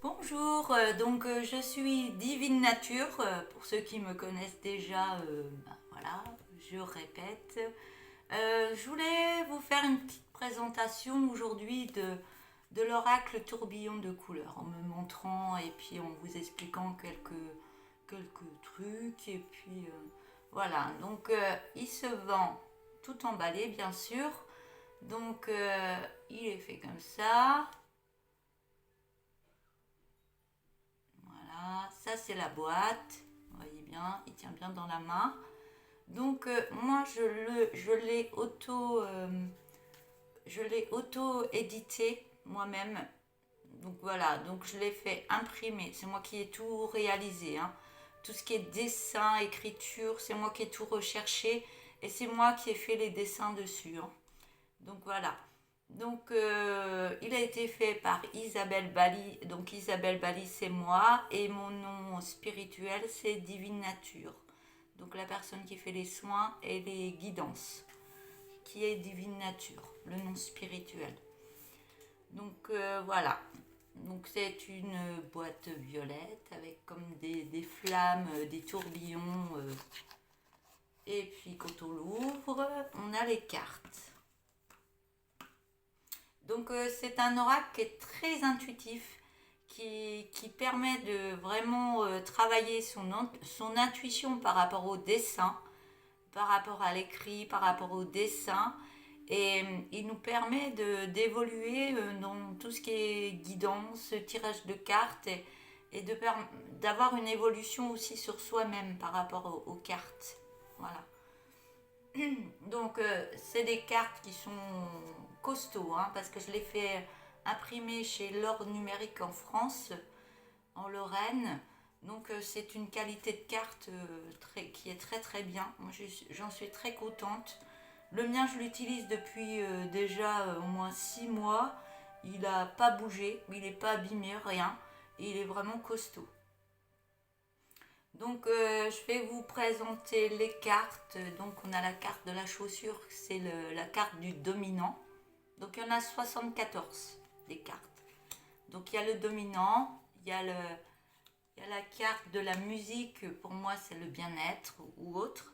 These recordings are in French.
Bonjour, je suis Divine Nature, pour ceux qui me connaissent déjà, voilà, je répète. Je voulais vous faire une petite présentation aujourd'hui de l'oracle tourbillon de couleurs, en me montrant et puis en vous expliquant quelques trucs, et puis voilà. Il se vend tout emballé, bien sûr, il est fait comme ça. Voilà, ça c'est la boîte. Vous voyez bien, il tient bien dans la main. Moi je l'ai auto édité moi-même. Donc voilà, donc je l'ai fait imprimer. C'est moi qui ai tout réalisé, hein. Tout ce qui est dessin, écriture, c'est moi qui ai tout recherché et c'est moi qui ai fait les dessins dessus, hein. Donc voilà. Il a été fait par Isabelle Bali. Donc Isabelle Bali, c'est moi et mon nom spirituel, c'est Divine Nature. Donc la personne qui fait les soins et les guidances, qui est Divine Nature, le nom spirituel. Voilà. Donc c'est une boîte violette avec comme des flammes, des tourbillons. Et puis quand on l'ouvre, on a les cartes. C'est un oracle qui est très intuitif, qui permet de vraiment travailler son intuition par rapport au dessin, par rapport à l'écrit, par rapport au dessin. Et il nous permet d'évoluer dans tout ce qui est guidance, tirage de cartes et d'avoir une évolution aussi sur soi-même par rapport aux cartes. Voilà. C'est des cartes qui sont costauds, hein, parce que je les fais imprimer chez l'Or Numérique en France, en Lorraine. C'est une qualité de carte qui est très très bien. Moi, j'en suis très contente. Le mien, je l'utilise depuis déjà au moins 6 mois. Il n'a pas bougé, il n'est pas abîmé, rien. Et il est vraiment costaud. Je vais vous présenter les cartes. Donc, on a la carte de la chaussure, c'est la carte du dominant. Donc, il y en a 74 des cartes. Donc, il y a le dominant, il y a la carte de la musique, pour moi, c'est le bien-être ou autre.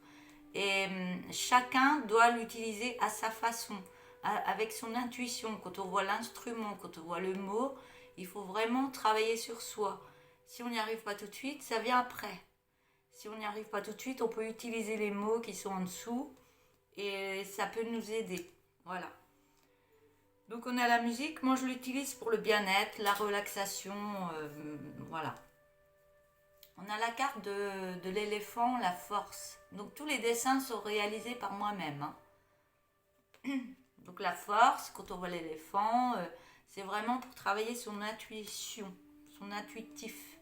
Et chacun doit l'utiliser à sa façon, avec son intuition. Quand on voit l'instrument, quand on voit le mot, il faut vraiment travailler sur soi. Si on n'y arrive pas tout de suite, ça vient après. Si on n'y arrive pas tout de suite, on peut utiliser les mots qui sont en dessous et ça peut nous aider. Voilà. Donc on a la musique, moi je l'utilise pour le bien-être, la relaxation, voilà. On a la carte de l'éléphant, la force. Donc tous les dessins sont réalisés par moi-même, hein. Donc la force, quand on voit l'éléphant, c'est vraiment pour travailler son intuition, son intuitif.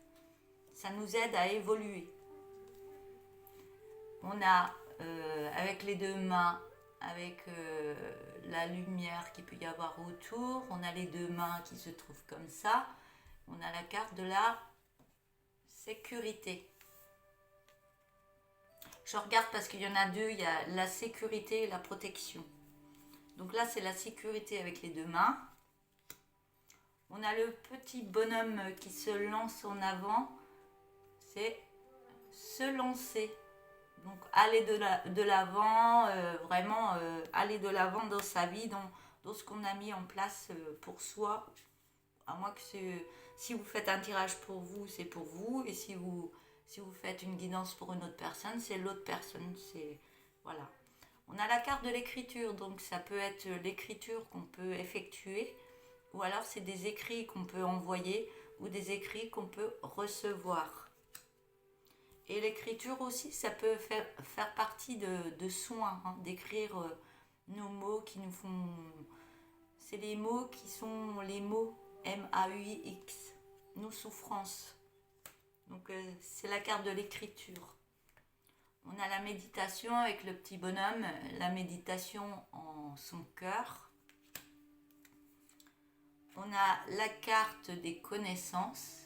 Ça nous aide à évoluer. On a avec les deux mains, avec la lumière qu'il peut y avoir autour, on a les deux mains qui se trouvent comme ça. On a la carte de la sécurité. Je regarde parce qu'il y en a deux, il y a la sécurité et la protection. Donc là, c'est la sécurité avec les deux mains. On a le petit bonhomme qui se lance en avant. C'est se lancer. Donc aller de l'avant, vraiment aller de l'avant dans sa vie, dans ce qu'on a mis en place pour soi. À moins que si vous faites un tirage pour vous, c'est pour vous. Et si vous faites une guidance pour une autre personne, c'est l'autre personne. Voilà. On a la carte de l'écriture, donc ça peut être l'écriture qu'on peut effectuer, ou alors c'est des écrits qu'on peut envoyer, ou des écrits qu'on peut recevoir. Et l'écriture aussi, ça peut faire partie de soins, hein, d'écrire nos mots qui nous font... C'est les mots qui sont les mots M-A-U-X, nos souffrances. C'est la carte de l'écriture. On a la méditation avec le petit bonhomme, la méditation en son cœur. On a la carte des connaissances.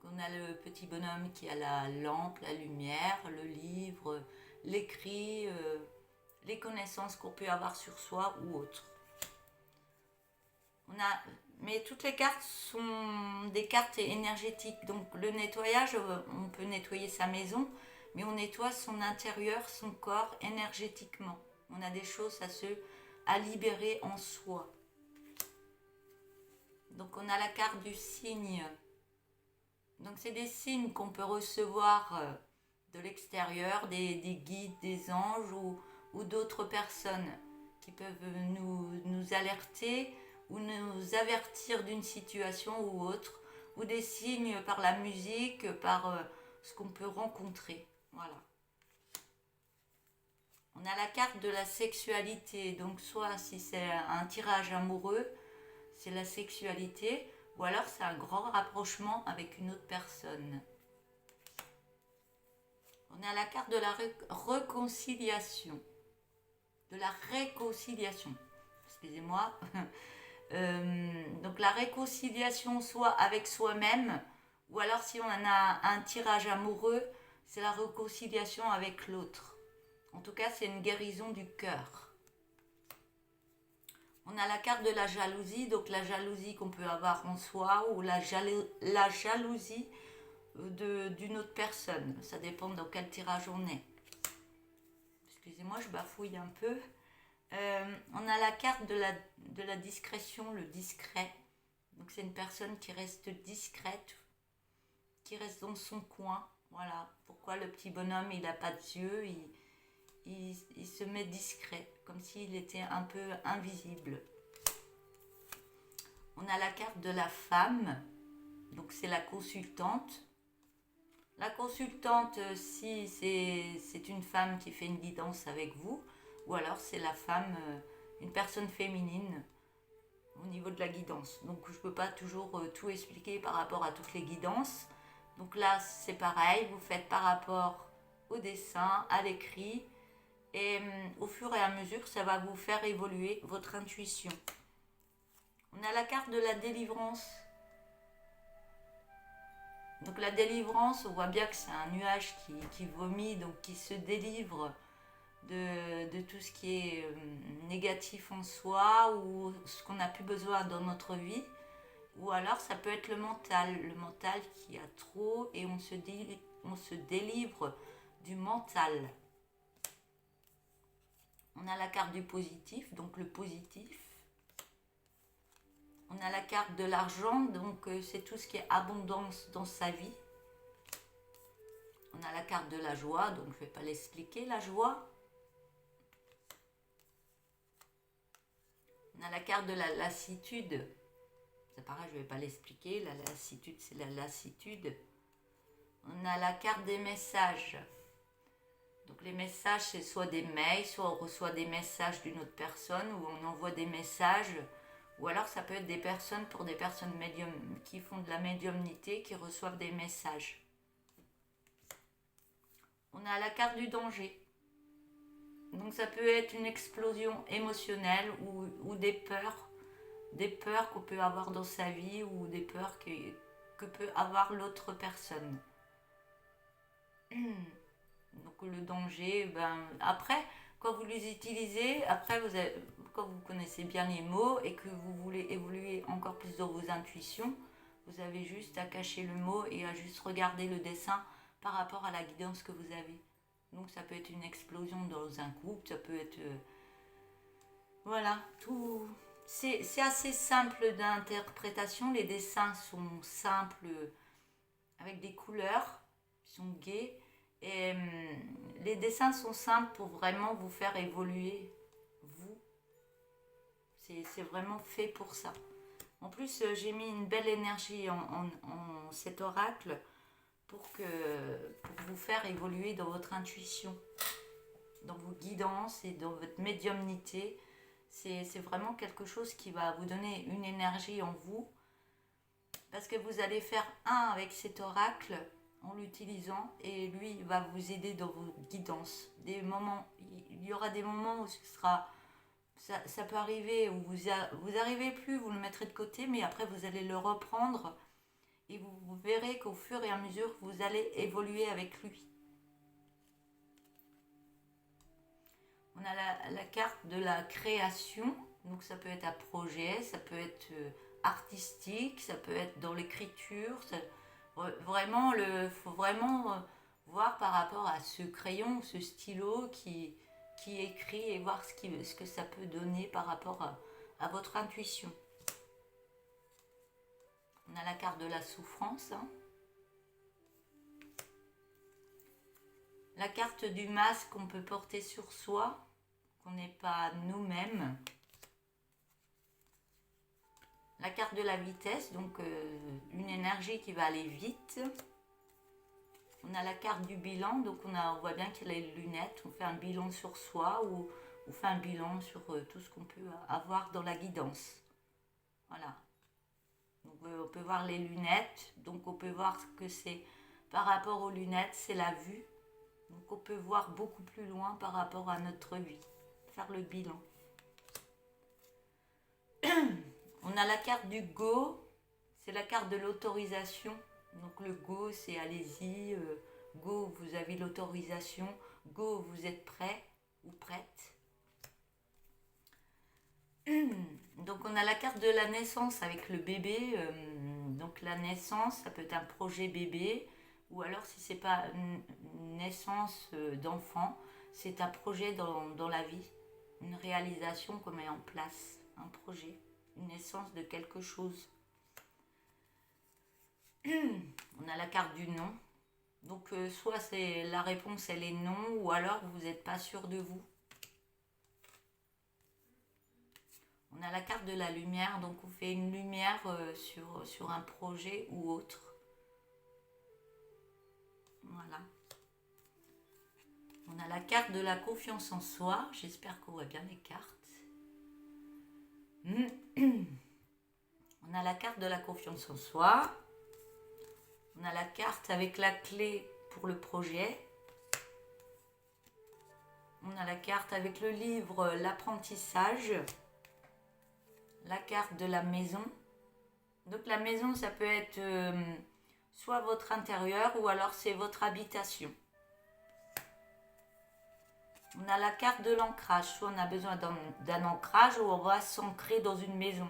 On a le petit bonhomme qui a la lampe, la lumière, le livre, l'écrit, les connaissances qu'on peut avoir sur soi ou autre. On a Mais toutes les cartes sont des cartes énergétiques. Donc le nettoyage, on peut nettoyer sa maison, mais on nettoie son intérieur, son corps énergétiquement. On a des choses à libérer en soi. Donc on a la carte du signe. Donc c'est des signes qu'on peut recevoir de l'extérieur, des guides, des anges ou d'autres personnes qui peuvent nous alerter ou nous avertir d'une situation ou autre, ou des signes par la musique, par ce qu'on peut rencontrer. Voilà. On a la carte de la sexualité, donc soit si c'est un tirage amoureux, c'est la sexualité, ou alors c'est un grand rapprochement avec une autre personne. On a la carte de la réconciliation. De la réconciliation. Excusez-moi. Donc la réconciliation soit avec soi-même, ou alors si on a un tirage amoureux, c'est la réconciliation avec l'autre. En tout cas, c'est une guérison du cœur. On a la carte de la jalousie, donc la jalousie qu'on peut avoir en soi ou la jalousie d'une autre personne. Ça dépend dans quel tirage on est. Excusez-moi, je bafouille un peu. On a la carte de la discrétion, le discret. Donc c'est une personne qui reste discrète, qui reste dans son coin. Voilà pourquoi le petit bonhomme, il n'a pas d'yeux, il se met discret, comme s'il était un peu invisible. On a la carte de la femme, donc c'est la consultante. La consultante, si c'est une femme qui fait une guidance avec vous, ou alors c'est la femme, une personne féminine au niveau de la guidance. Donc je ne peux pas toujours tout expliquer par rapport à toutes les guidances. Donc là c'est pareil, vous faites par rapport au dessin, à l'écrit, et au fur et à mesure ça va vous faire évoluer votre intuition. On a la carte de la délivrance. Donc la délivrance, on voit bien que c'est un nuage qui vomit, donc qui se délivre de tout ce qui est négatif en soi ou ce qu'on n'a plus besoin dans notre vie. Ou alors ça peut être le mental qui a trop et on se délivre du mental. On a la carte du positif, donc le positif. On a la carte de l'argent, donc c'est tout ce qui est abondance dans sa vie. On a la carte de la joie, donc je ne vais pas l'expliquer, la joie. On a la carte de la lassitude. C'est pareil, je ne vais pas l'expliquer. La lassitude, c'est la lassitude. On a la carte des messages. Donc les messages, c'est soit des mails, soit on reçoit des messages d'une autre personne, ou on envoie des messages. Ou alors ça peut être des personnes, pour des personnes médium, qui font de la médiumnité, qui reçoivent des messages. On a la carte du danger. Donc ça peut être une explosion émotionnelle ou des peurs qu'on peut avoir dans sa vie ou des peurs que peut avoir l'autre personne. Donc le danger, après, quand vous les utilisez, après quand vous connaissez bien les mots et que vous voulez évoluer encore plus dans vos intuitions, vous avez juste à cacher le mot et à juste regarder le dessin par rapport à la guidance que vous avez. Donc ça peut être une explosion dans un couple, ça peut être... voilà, tout... C'est assez simple d'interprétation, les dessins sont simples, avec des couleurs qui sont gaies. Et les dessins sont simples pour vraiment vous faire évoluer, vous. C'est vraiment fait pour ça. En plus, j'ai mis une belle énergie en cet oracle pour vous faire évoluer dans votre intuition, dans vos guidances et dans votre médiumnité. C'est vraiment quelque chose qui va vous donner une énergie en vous, parce que vous allez faire un avec cet oracle en l'utilisant et lui va vous aider dans vos guidances. Il y aura des moments où ça peut arriver où vous n'arrivez plus, vous le mettrez de côté, mais après vous allez le reprendre et vous verrez qu'au fur et à mesure vous allez évoluer avec lui. On a la carte de la création, donc ça peut être un projet, ça peut être artistique, ça peut être dans l'écriture. Vraiment, faut vraiment voir par rapport à ce crayon, ce stylo qui écrit et voir ce que ça peut donner par rapport à votre intuition. On a la carte de la souffrance. Hein. La carte du masque qu'on peut porter sur soi, qu'on n'est pas nous-mêmes. La carte de la vitesse, donc une énergie qui va aller vite. On a la carte du bilan, donc on voit bien qu'il y a les lunettes. On fait un bilan sur soi ou on fait un bilan sur tout ce qu'on peut avoir dans la guidance. Voilà. Donc on peut voir les lunettes, donc on peut voir ce que c'est par rapport aux lunettes, c'est la vue. Donc on peut voir beaucoup plus loin par rapport à notre vie, faire le bilan. On a la carte du go, c'est la carte de l'autorisation. Donc le go, c'est allez-y, go, vous avez l'autorisation, go, vous êtes prêt ou prête. Donc on a la carte de la naissance avec le bébé. Donc la naissance, ça peut être un projet bébé, ou alors si c'est pas une naissance d'enfant, c'est un projet dans la vie, une réalisation qu'on met en place, un projet, une naissance de quelque chose. On a la carte du non. Donc soit c'est la réponse elle est non, ou alors vous n'êtes pas sûr de vous. On a la carte de la lumière, donc on fait une lumière sur un projet ou autre. Voilà. On a la carte de la confiance en soi. J'espère qu'on voit bien les cartes. On a la carte de la confiance en soi. On a la carte avec la clé pour le projet. On a la carte avec le livre l'apprentissage. La carte de la maison. Donc la maison, ça peut être soit votre intérieur ou alors c'est votre habitation. On a la carte de l'ancrage. Soit on a besoin d'un ancrage ou on va s'ancrer dans une maison.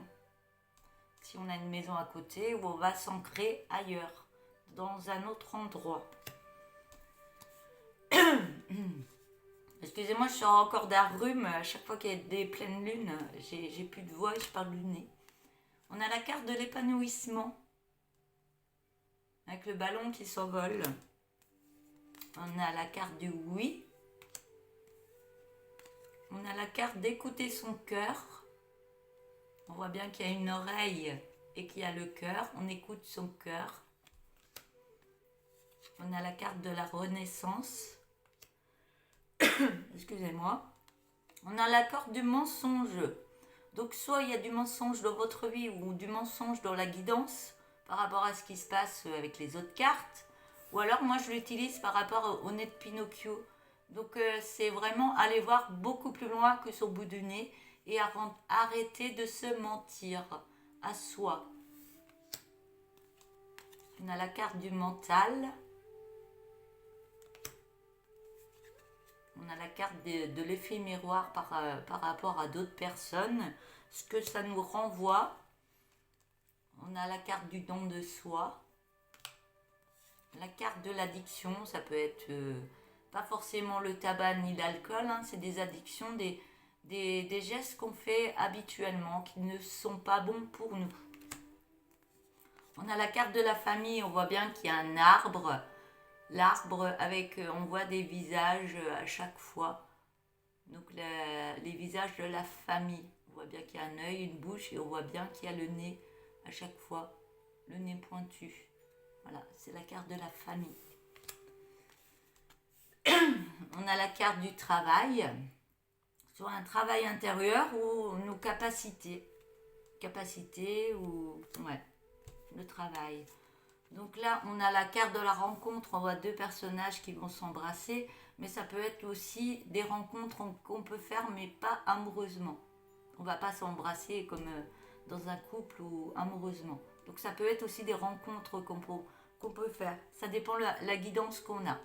Si on a une maison à côté, ou on va s'ancrer ailleurs, dans un autre endroit. Excusez-moi, je sors encore d'un rhume. À chaque fois qu'il y a des pleines lunes, j'ai plus de voix et je parle du nez. On a la carte de l'épanouissement. Avec le ballon qui s'envole. On a la carte du oui. On a la carte d'écouter son cœur. On voit bien qu'il y a une oreille et qu'il y a le cœur. On écoute son cœur. On a la carte de la renaissance. Excusez-moi. On a la carte du mensonge. Donc soit il y a du mensonge dans votre vie ou du mensonge dans la guidance par rapport à ce qui se passe avec les autres cartes. Ou alors moi je l'utilise par rapport au nez de Pinocchio. Donc c'est vraiment aller voir beaucoup plus loin que son bout du nez et arrêter de se mentir à soi. On a la carte du mental. On a la carte de l'effet miroir par rapport à d'autres personnes. Ce que ça nous renvoie. On a la carte du don de soi. La carte de l'addiction, ça peut être pas forcément le tabac ni l'alcool. Hein, c'est des addictions, des gestes qu'on fait habituellement qui ne sont pas bons pour nous. On a la carte de la famille. On voit bien qu'il y a un arbre. L'arbre avec, on voit des visages à chaque fois. Donc les visages de la famille. On voit bien qu'il y a un œil, une bouche et on voit bien qu'il y a le nez à chaque fois. Le nez pointu. Voilà, c'est la carte de la famille. On a la carte du travail. Soit un travail intérieur ou nos capacités. Capacités ou... ouais, le travail. Donc là, on a la carte de la rencontre, on voit deux personnages qui vont s'embrasser, mais ça peut être aussi des rencontres qu'on peut faire, mais pas amoureusement. On ne va pas s'embrasser comme dans un couple ou amoureusement. Donc ça peut être aussi des rencontres qu'on peut faire. Ça dépend de la guidance qu'on a.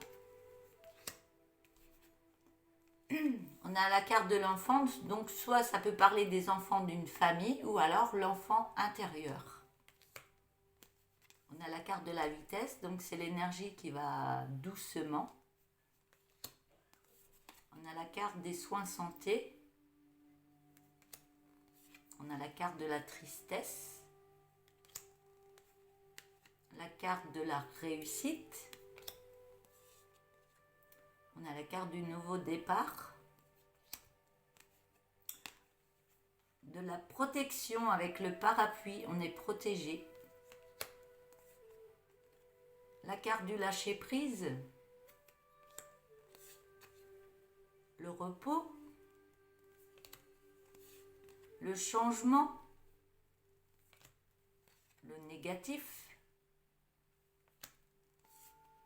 On a la carte de l'enfant, donc soit ça peut parler des enfants d'une famille ou alors l'enfant intérieur. On a la carte de la vitesse, donc c'est l'énergie qui va doucement. On a la carte des soins santé. On a la carte de la tristesse. La carte de la réussite. On a la carte du nouveau départ. De la protection avec le parapluie, on est protégé. La carte du lâcher prise. Le repos. Le changement. Le négatif.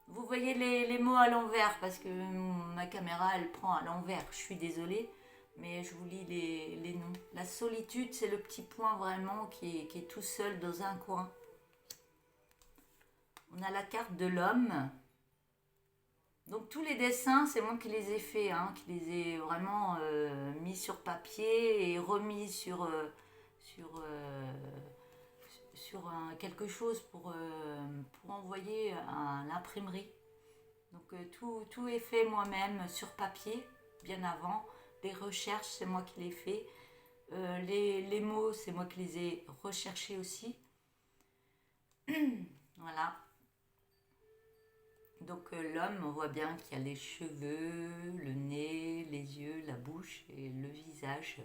Vous voyez les mots à l'envers parce que ma caméra elle prend à l'envers. Je suis désolée, mais je vous lis les noms. La solitude, c'est le petit point vraiment qui est tout seul dans un coin. On a la carte de l'homme. Donc tous les dessins, c'est moi qui les ai faits, hein, qui les ai vraiment mis sur papier et remis sur quelque chose pour envoyer à l'imprimerie. Donc tout est fait moi-même sur papier, bien avant. Les recherches, c'est moi qui les ai fait. Les mots, c'est moi qui les ai recherchés aussi. Voilà. Donc l'homme, on voit bien qu'il y a les cheveux, le nez, les yeux, la bouche et le visage.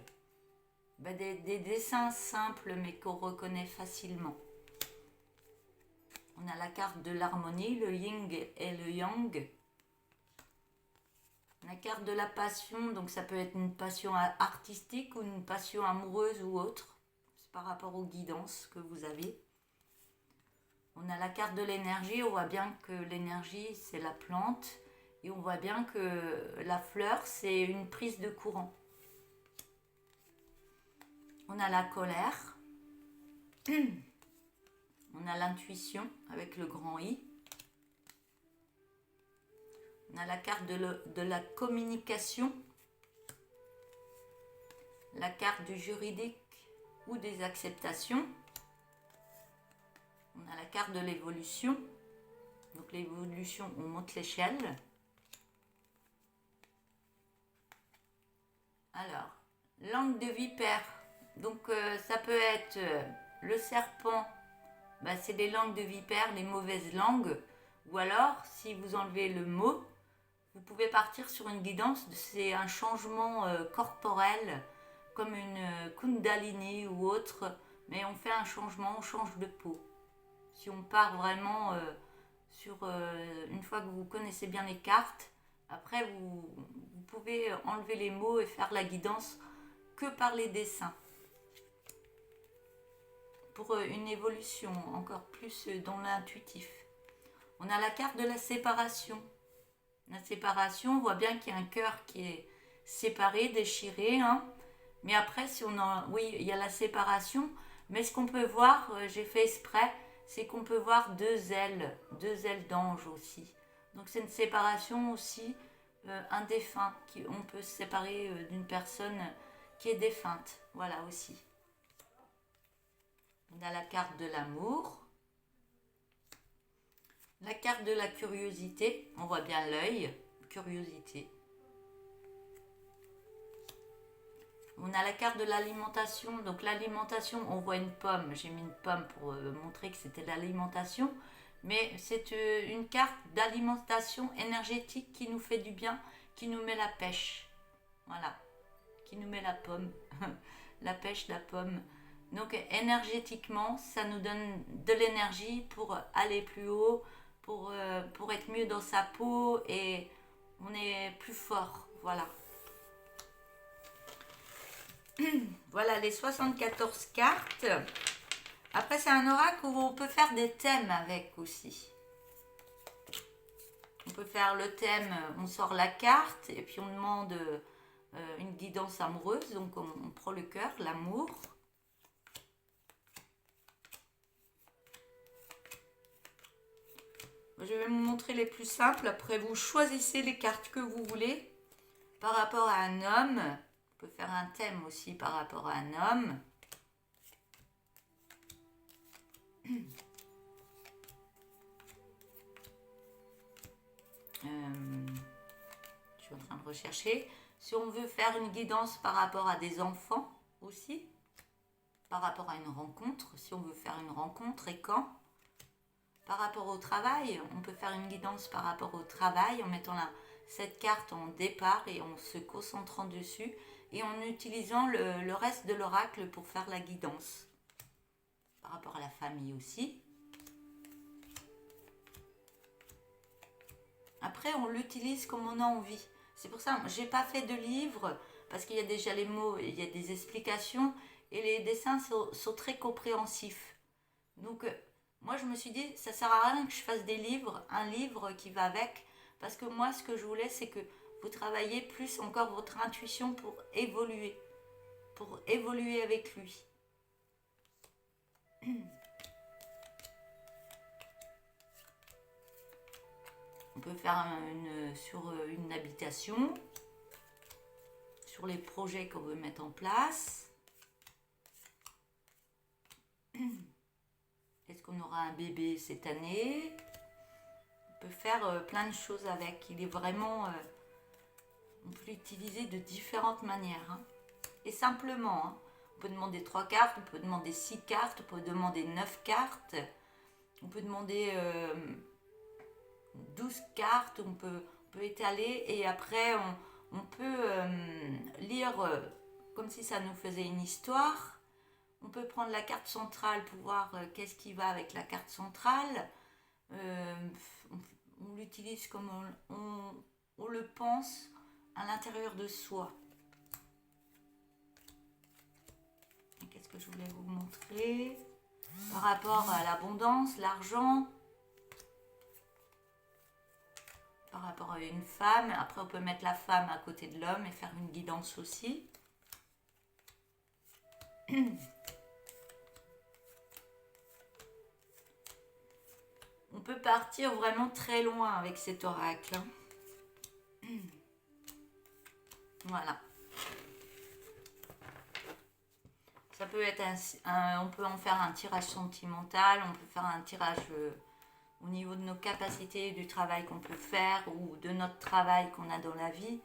Des dessins simples mais qu'on reconnaît facilement. On a la carte de l'harmonie, le yin et le yang. La carte de la passion, donc ça peut être une passion artistique ou une passion amoureuse ou autre. C'est par rapport aux guidances que vous avez. On a la carte de l'énergie, on voit bien que l'énergie c'est la plante et on voit bien que la fleur c'est une prise de courant. On a la colère, on a l'intuition avec le grand I, on a la carte de la communication, la carte du juridique ou des acceptations. On a la carte de l'évolution. Donc l'évolution, on monte l'échelle. Alors, langue de vipère. Donc ça peut être le serpent. C'est les langues de vipère, les mauvaises langues. Ou alors, si vous enlevez le mot, vous pouvez partir sur une guidance. C'est un changement corporel, comme une kundalini ou autre. Mais on fait un changement, on change de peau. Si on part vraiment une fois que vous connaissez bien les cartes, après vous pouvez enlever les mots et faire la guidance que par les dessins. Pour une évolution encore plus dans l'intuitif. On a la carte de la séparation. La séparation, on voit bien qu'il y a un cœur qui est séparé, déchiré. Hein. Mais après, oui, il y a la séparation. Mais ce qu'on peut voir, j'ai fait exprès, c'est qu'on peut voir deux ailes d'ange aussi. Donc c'est une séparation aussi, un défunt, on peut se séparer d'une personne qui est défunte, voilà aussi. On a la carte de l'amour, la carte de la curiosité, on voit bien l'œil, curiosité. On a la carte de l'alimentation. Donc l'alimentation, on voit une pomme. J'ai mis une pomme pour montrer que c'était l'alimentation. Mais c'est une carte d'alimentation énergétique qui nous fait du bien, qui nous met la pêche. Voilà. Qui nous met la pomme. La pêche, la pomme. Donc énergétiquement, ça nous donne de l'énergie pour aller plus haut, pour être mieux dans sa peau et on est plus fort. Voilà. Voilà les 74 cartes. Après, c'est un oracle où on peut faire des thèmes avec aussi. On peut faire le thème, on sort la carte et puis on demande une guidance amoureuse. Donc, on prend le cœur, l'amour. Je vais vous montrer les plus simples. Après, vous choisissez les cartes que vous voulez. Par rapport à un homme, on peut faire un thème aussi par rapport à un homme. Je suis en train de rechercher. Si on veut faire une guidance par rapport à des enfants aussi, par rapport à une rencontre, si on veut faire une rencontre et quand. Par rapport au travail, on peut faire une guidance par rapport au travail en mettant cette carte en départ et en se concentrant dessus et en utilisant le reste de l'oracle pour faire la guidance. Par rapport à la famille aussi. Après, on l'utilise comme on a envie. C'est pour ça que je n'ai pas fait de livre parce qu'il y a déjà les mots, il y a des explications et les dessins sont très compréhensifs. Donc, moi, je me suis dit, ça sert à rien que je fasse des livres, un livre qui va avec, parce que moi, ce que je voulais, c'est que vous travaillez plus encore votre intuition pour évoluer avec lui. On peut faire sur une habitation, sur les projets qu'on veut mettre en place. Est-ce qu'on aura un bébé cette année? On peut faire plein de choses avec. Il est vraiment... on peut l'utiliser de différentes manières. Hein. Et simplement, hein. On peut demander 3 cartes, on peut demander 6 cartes, on peut demander 9 cartes. On peut demander 12 cartes, on peut étaler et après on peut lire comme si ça nous faisait une histoire. On peut prendre la carte centrale pour voir qu'est-ce qui va avec la carte centrale. On l'utilise comme on le pense à l'intérieur de soi. Qu'est-ce que je voulais vous montrer par rapport à l'abondance, l'argent, par rapport à une femme. Après, on peut mettre la femme à côté de l'homme et faire une guidance aussi. On peut partir vraiment très loin avec cet oracle. Voilà. Ça peut être on peut en faire un tirage sentimental, on peut faire un tirage au niveau de nos capacités, du travail qu'on peut faire ou de notre travail qu'on a dans la vie.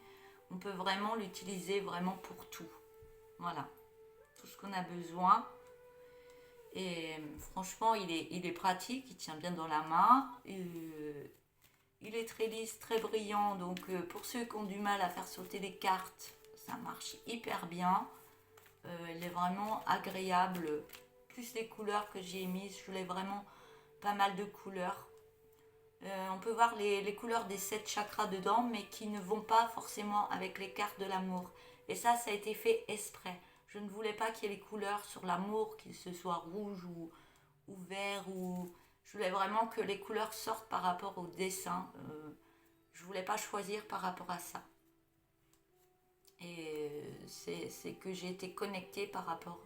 On peut vraiment l'utiliser vraiment pour tout. Voilà. Tout ce qu'on a besoin. Et franchement, il est pratique, il tient bien dans la main. Il est très lisse, très brillant. Donc pour ceux qui ont du mal à faire sauter les cartes, ça marche hyper bien. Il est vraiment agréable. Plus les couleurs que j'ai mises, je voulais vraiment pas mal de couleurs. On peut voir les couleurs des 7 chakras dedans, mais qui ne vont pas forcément avec les cartes de l'amour. Et ça a été fait exprès. Je ne voulais pas qu'il y ait les couleurs sur l'amour, qu'il se soit rouge ou vert. Je voulais vraiment que les couleurs sortent par rapport au dessin. Je ne voulais pas choisir par rapport à ça. Et c'est que j'ai été connectée par rapport...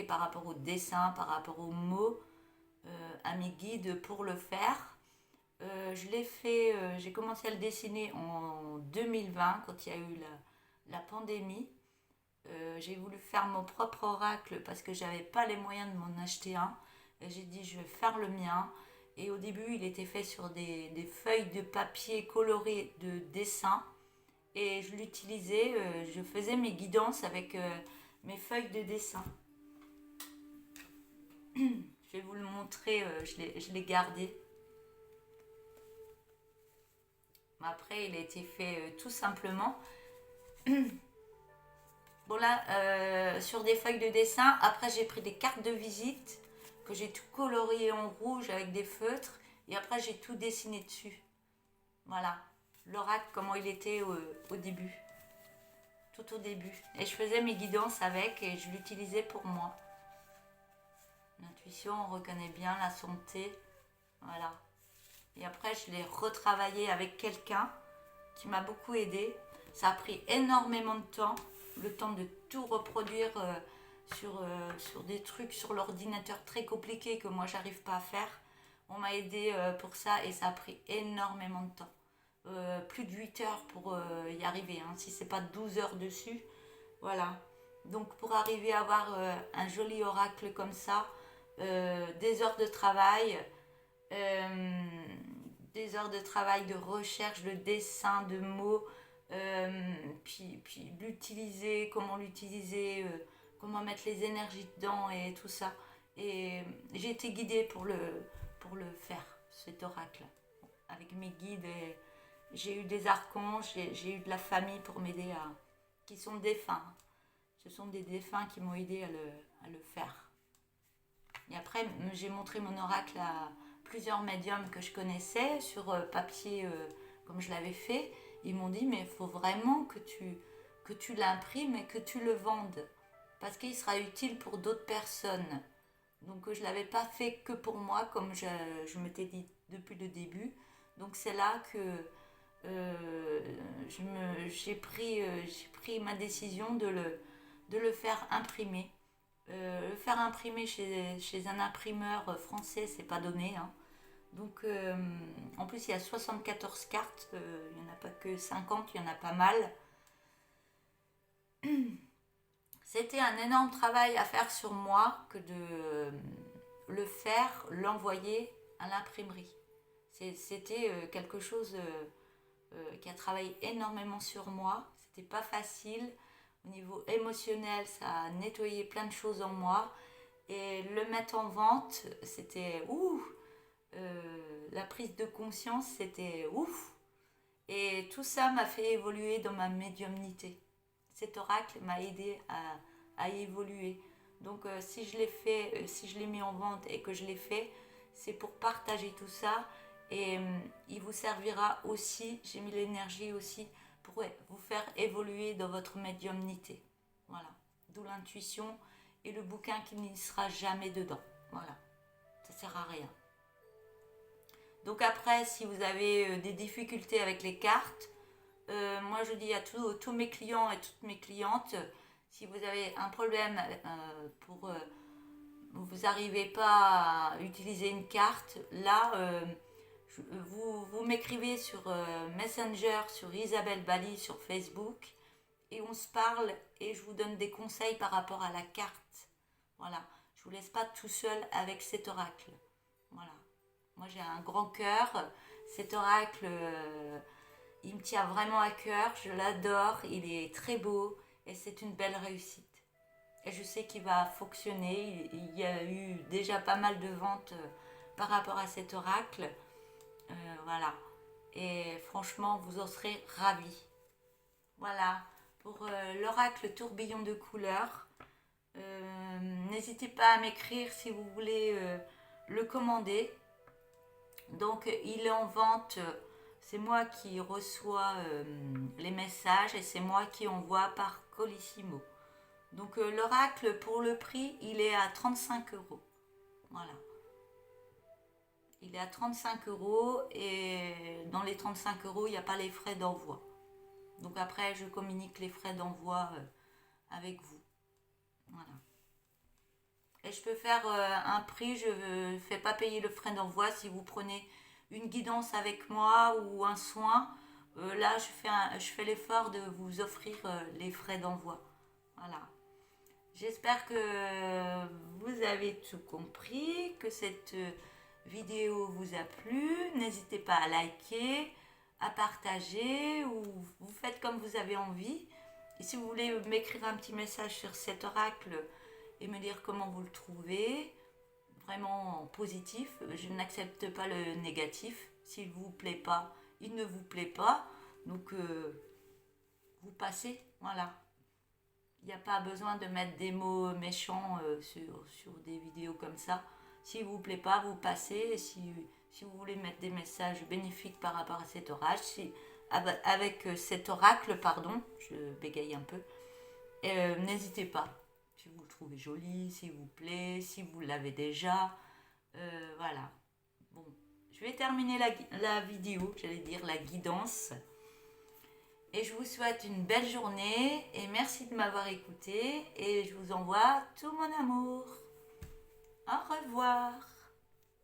par rapport au dessin, par rapport aux mots, à mes guides pour le faire. Je l'ai fait, j'ai commencé à le dessiner en 2020 quand il y a eu la pandémie. J'ai voulu faire mon propre oracle parce que j'avais pas les moyens de m'en acheter un. Et j'ai dit je vais faire le mien. Et au début il était fait sur des feuilles de papier colorées de dessin. Et je l'utilisais, je faisais mes guidances avec mes feuilles de dessin. Je vais vous le montrer, je l'ai gardé. Après, il a été fait tout simplement. Bon là, sur des feuilles de dessin, après j'ai pris des cartes de visite que j'ai tout colorié en rouge avec des feutres. Et après, j'ai tout dessiné dessus. Voilà, l'oracle, comment il était au début. Tout au début. Et je faisais mes guidances avec et je l'utilisais pour moi. L'intuition, on reconnaît bien la santé. Voilà. Et après, je l'ai retravaillé avec quelqu'un qui m'a beaucoup aidé. Ça a pris énormément de temps. Le temps de tout reproduire sur des trucs sur l'ordinateur très compliqués que moi, j'arrive pas à faire. On m'a aidé pour ça et ça a pris énormément de temps. plus de 8 heures pour y arriver, hein, si c'est pas 12 heures dessus. Voilà. Donc pour arriver à avoir un joli oracle comme ça, des heures de travail, euh, des heures de travail, de recherche, de dessin, de mots, puis l'utiliser, comment mettre les énergies dedans et tout ça. Et j'ai été guidée pour le faire, cet oracle, avec mes guides. Et j'ai eu des archanges, j'ai eu de la famille pour m'aider qui sont défunts. Ce sont des défunts qui m'ont aidé à le faire. Et après, j'ai montré mon oracle à plusieurs médiums que je connaissais sur papier, comme je l'avais fait. Ils m'ont dit, mais il faut vraiment que tu l'imprimes et que tu le vendes. Parce qu'il sera utile pour d'autres personnes. Donc je ne l'avais pas fait que pour moi, comme je m'étais dit depuis le début. Donc c'est là que j'ai pris ma décision de le faire imprimer. Le faire imprimer chez un imprimeur français, c'est pas donné, hein. Donc, en plus, il y a 74 cartes, il n'y en a pas que 50, il y en a pas mal. C'était un énorme travail à faire sur moi que de le faire, l'envoyer à l'imprimerie. C'était quelque chose qui a travaillé énormément sur moi. C'était pas facile. Au niveau émotionnel, ça a nettoyé plein de choses en moi. Et le mettre en vente, c'était ouf. La prise de conscience, c'était ouf. Et tout ça m'a fait évoluer dans ma médiumnité. Cet oracle m'a aidé à évoluer. Donc si je l'ai fait, si je l'ai mis en vente et que je l'ai fait, c'est pour partager tout ça. Et il vous servira aussi, j'ai mis l'énergie aussi, pour vous faire évoluer dans votre médiumnité. Voilà. D'où l'intuition et le bouquin qui n'y sera jamais dedans. Voilà. Ça sert à rien. Donc après, si vous avez des difficultés avec les cartes, moi je dis à tous mes clients et toutes mes clientes, si vous avez un problème vous n'arrivez pas à utiliser une carte, là, vous m'écrivez sur Messenger, sur Isabelle Bali, sur Facebook, et on se parle et je vous donne des conseils par rapport à la carte. Voilà, je ne vous laisse pas tout seul avec cet oracle. Voilà. Moi j'ai un grand cœur, cet oracle, il me tient vraiment à cœur, je l'adore, il est très beau et c'est une belle réussite. Et je sais qu'il va fonctionner, il y a eu déjà pas mal de ventes par rapport à cet oracle. Voilà, et franchement vous en serez ravis. Voilà, pour l'oracle tourbillon de couleurs, n'hésitez pas à m'écrire si vous voulez le commander. Donc il est en vente, c'est moi qui reçois les messages et c'est moi qui envoie par Colissimo. Donc l'oracle pour le prix, il est à 35 euros. Voilà. Il est à 35 euros et dans les 35 euros, il n'y a pas les frais d'envoi. Donc après, je communique les frais d'envoi avec vous. Voilà. Et je peux faire un prix, je ne fais pas payer le frais d'envoi si vous prenez une guidance avec moi ou un soin. Là, je fais l'effort de vous offrir les frais d'envoi. Voilà. J'espère que vous avez tout compris, que cette vidéo vous a plu. N'hésitez pas à liker, à partager ou vous faites comme vous avez envie. Et si vous voulez m'écrire un petit message sur cet oracle et me dire comment vous le trouvez, vraiment positif, je n'accepte pas le négatif. S'il ne vous plaît pas, il ne vous plaît pas. Donc vous passez, voilà. Il n'y a pas besoin de mettre des mots méchants sur des vidéos comme ça. S'il ne vous plaît pas, vous passez. Et si vous voulez mettre des messages bénéfiques par rapport à cet oracle, avec cet oracle, pardon, je bégaye un peu, n'hésitez pas. Si vous le trouvez joli, s'il vous plaît, si vous l'avez déjà. Voilà. Bon, je vais terminer la vidéo, j'allais dire la guidance. Et je vous souhaite une belle journée et merci de m'avoir écouté et je vous envoie tout mon amour. Au revoir.